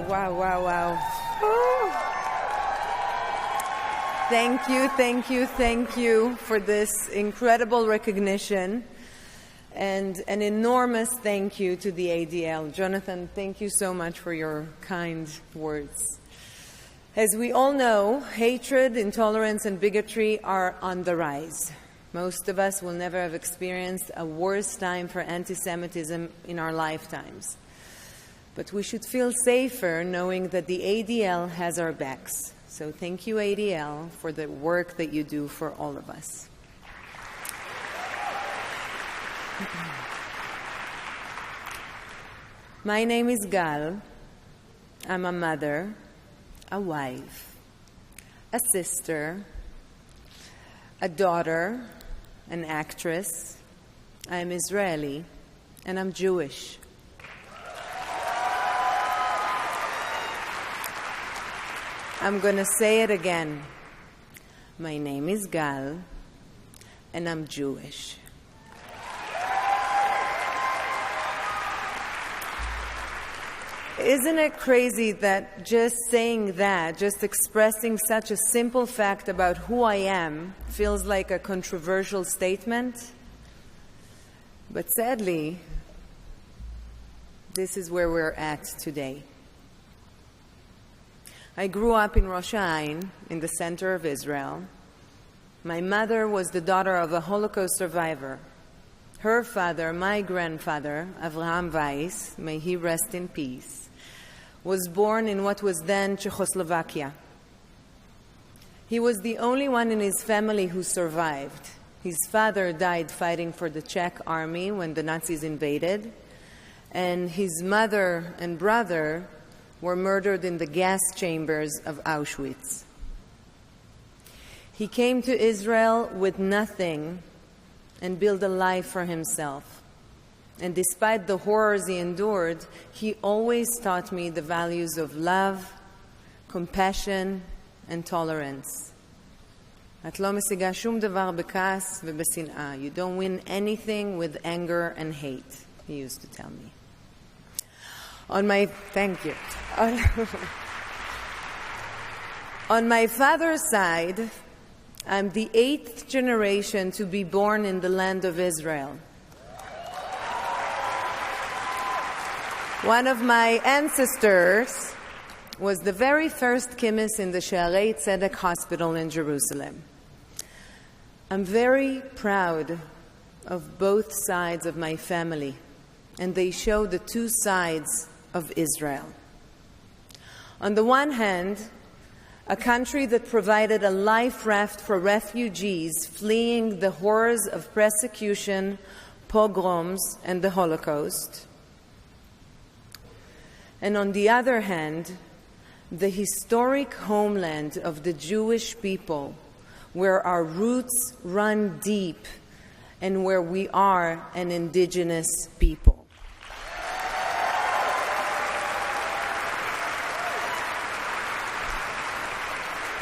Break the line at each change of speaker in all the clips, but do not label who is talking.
wow. Thank you for this incredible recognition. And an enormous thank you to the ADL. Jonathan, thank you so much for your kind words. As we all know, hatred, intolerance, and bigotry are on the rise. Most of us will never have experienced a worse time for anti-Semitism in our lifetimes. But we should feel safer knowing that the ADL has our backs. So thank you, ADL, for the work that you do for all of us. My name is Gal. I'm a mother, a wife, a sister, a daughter, an actress. I'm Israeli, and I'm Jewish. I'm going to say it again. My name is Gal, and I'm Jewish. Isn't it crazy that just saying that, just expressing such a simple fact about who I am, feels like a controversial statement? But sadly, this is where we're at today. I grew up in Rosh Hashanah, in the center of Israel. My mother was the daughter of a Holocaust survivor. Her father, my grandfather, Avraham Weiss, may he rest in peace, was born in what was then Czechoslovakia. He was the only one in his family who survived. His father died fighting for the Czech army when the Nazis invaded, and his mother and brother were murdered in the gas chambers of Auschwitz. He came to Israel with nothing and built a life for himself. And despite the horrors he endured, he always taught me the values of love, compassion, and tolerance. את לא משיגה שום דבר בכעס ובשנאה. You don't win anything with anger and hate, he used to tell me. Thank you. On my father's side, I'm the 8th generation to be born in the land of Israel. One of my ancestors was the very first chemist in the Shearei Tzedek Hospital in Jerusalem. I'm very proud of both sides of my family, and they show the two sides of Israel. On the one hand, a country that provided a life raft for refugees fleeing the horrors of persecution, pogroms, and the Holocaust. And on the other hand, the historic homeland of the Jewish people, where our roots run deep and where we are an indigenous people.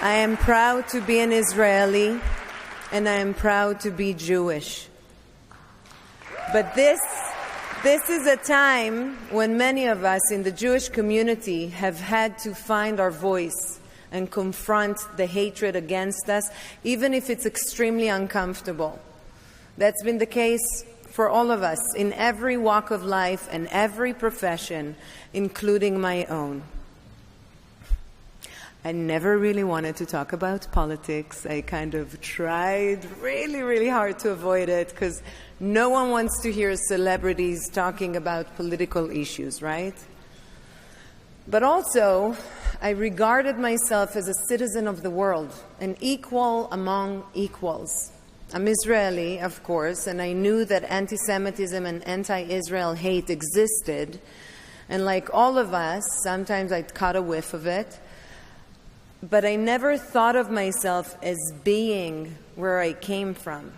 I am proud to be an Israeli, and I am proud to be Jewish. But this is a time when many of us in the Jewish community have had to find our voice and confront the hatred against us, even if it's extremely uncomfortable. That's been the case for all of us in every walk of life and every profession, including my own. I never really wanted to talk about politics. I kind of tried really, really hard to avoid it because no one wants to hear celebrities talking about political issues, right? But also, I regarded myself as a citizen of the world, an equal among equals. I'm Israeli, of course, and I knew that anti-Semitism and anti-Israel hate existed. And like all of us, sometimes I'd caught a whiff of it. But I never thought of myself as being where I came from.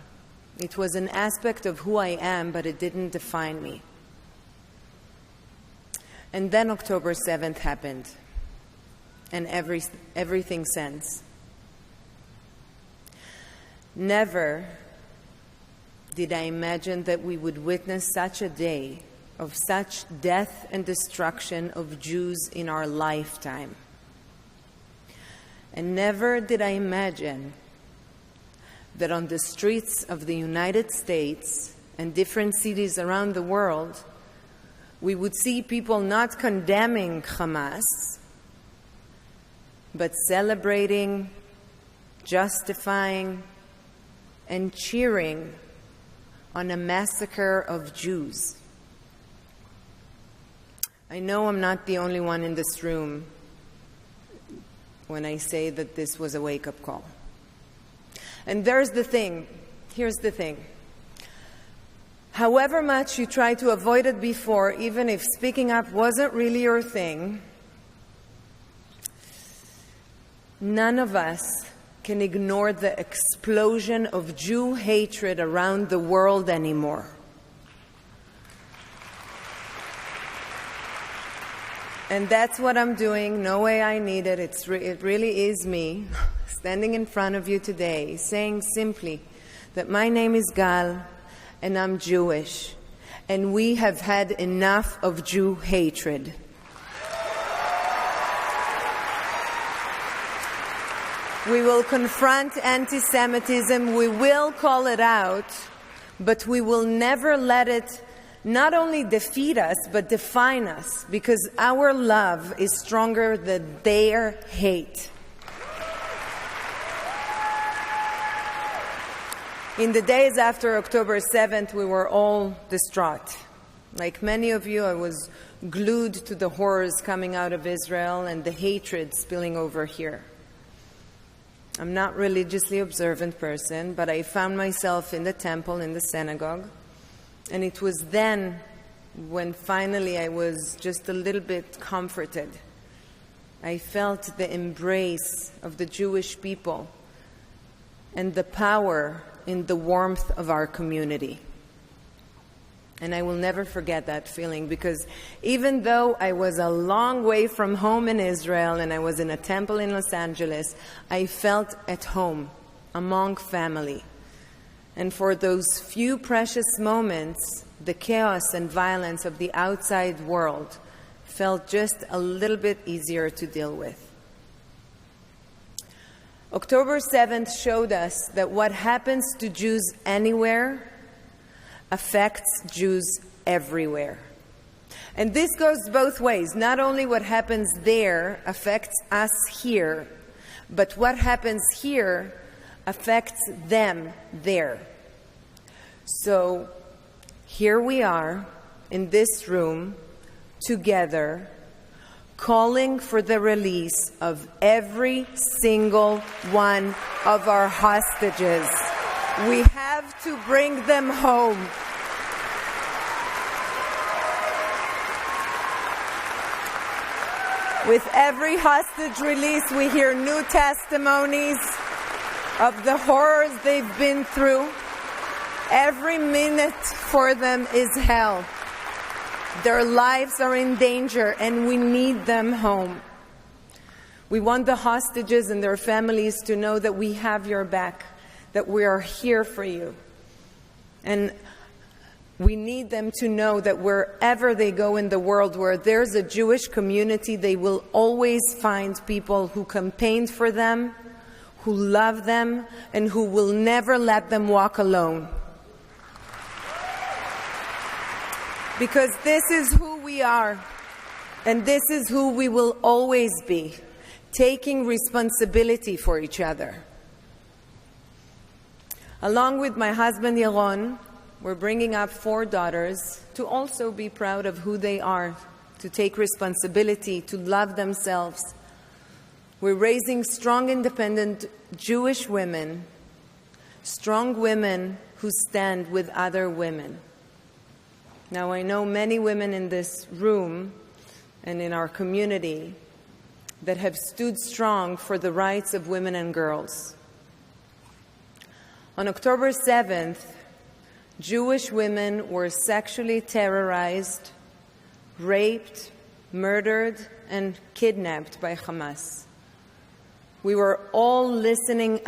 It was an aspect of who I am, but it didn't define me. And then October 7th happened, and everything since. Never did I imagine that we would witness such a day of such death and destruction of Jews in our lifetime. And never did I imagine that on the streets of the United States and different cities around the world, we would see people not condemning Hamas, but celebrating, justifying, and cheering on a massacre of Jews. I know I'm not the only one in this room when I say that this was a wake-up call. And here's the thing. However much you tried to avoid it before, even if speaking up wasn't really your thing, none of us can ignore the explosion of Jew hatred around the world anymore. And that's what I'm doing. No way I need it. It really is me standing in front of you today, saying simply that my name is Gal and I'm Jewish, and we have had enough of Jew hatred. We will confront anti-Semitism, we will call it out, but we will never let it not only defeat us, but define us, because our love is stronger than their hate. In the days after October 7th, we were all distraught. Like many of you, I was glued to the horrors coming out of Israel and the hatred spilling over here. I'm not a religiously observant person, but I found myself in the temple, in the synagogue, and it was then when finally I was just a little bit comforted. I felt the embrace of the Jewish people and the power in the warmth of our community. And I will never forget that feeling, because even though I was a long way from home in Israel and I was in a temple in Los Angeles, I felt at home among family. And for those few precious moments, the chaos and violence of the outside world felt just a little bit easier to deal with. October 7th showed us that what happens to Jews anywhere affects Jews everywhere. And this goes both ways. Not only what happens there affects us here, but what happens here affects them there. So here we are in this room together, calling for the release of every single one of our hostages. We have to bring them home. With every hostage release, we hear new testimonies of the horrors they've been through. Every minute for them is hell. Their lives are in danger, and we need them home. We want the hostages and their families to know that we have your back, that we are here for you. And we need them to know that wherever they go in the world, where there's a Jewish community, they will always find people who campaigned for them, who love them, and who will never let them walk alone. Because this is who we are, and this is who we will always be, taking responsibility for each other. Along with my husband Yaron, we're bringing up 4 daughters to also be proud of who they are, to take responsibility, to love themselves. We're raising strong, independent Jewish women, strong women who stand with other women. Now, I know many women in this room and in our community that have stood strong for the rights of women and girls. On October 7th, Jewish women were sexually terrorized, raped, murdered, and kidnapped by Hamas. We were all listening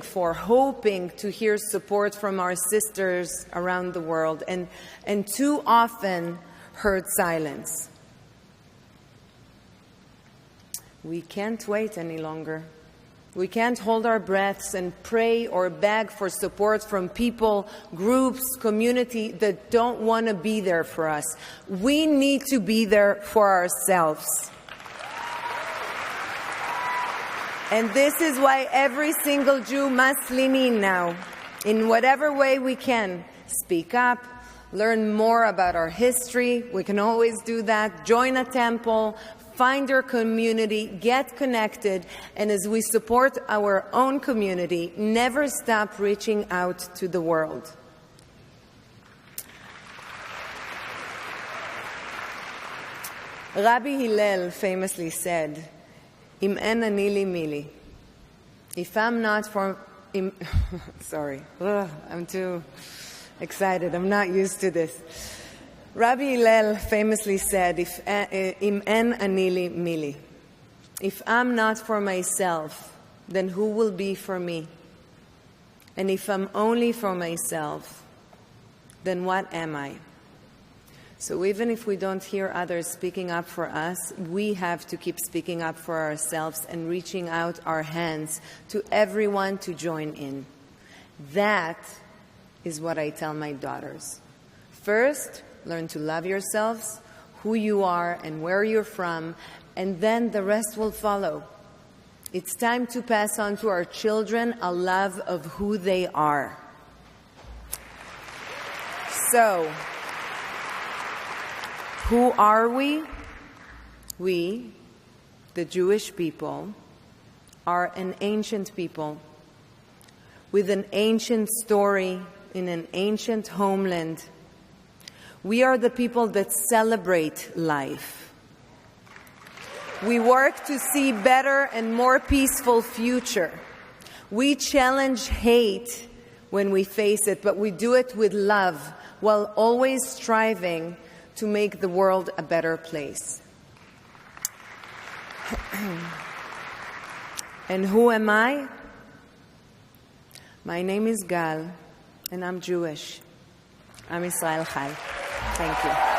for, hoping to hear support from our sisters around the world, and too often heard silence. We can't wait any longer. We can't hold our breaths and pray or beg for support from people, groups, community that don't want to be there for us. We need to be there for ourselves. And this is why every single Jew must lean in now, in whatever way we can. Speak up, learn more about our history. We can always do that. Join a temple, find your community, get connected, and as we support our own community, never stop reaching out to the world. Rabbi Hillel famously said, Im en ani li mili. If I'm not for... Sorry, I'm too excited. I'm not used to this. Rabbi Hillel famously said, Im en ani li mili. If I'm not for myself, then who will be for me? And if I'm only for myself, then what am I? So even if we don't hear others speaking up for us, we have to keep speaking up for ourselves and reaching out our hands to everyone to join in. That is what I tell my daughters. First, learn to love yourselves, who you are and where you're from, and then the rest will follow. It's time to pass on to our children a love of who they are. So, who are we? We, the Jewish people, are an ancient people with an ancient story in an ancient homeland. We are the people that celebrate life. We work to see better and more peaceful future. We challenge hate when we face it, but we do it with love while always striving to make the world a better place. And who am I? My name is Gal, and I'm Jewish. Am Yisrael Chai. Thank you.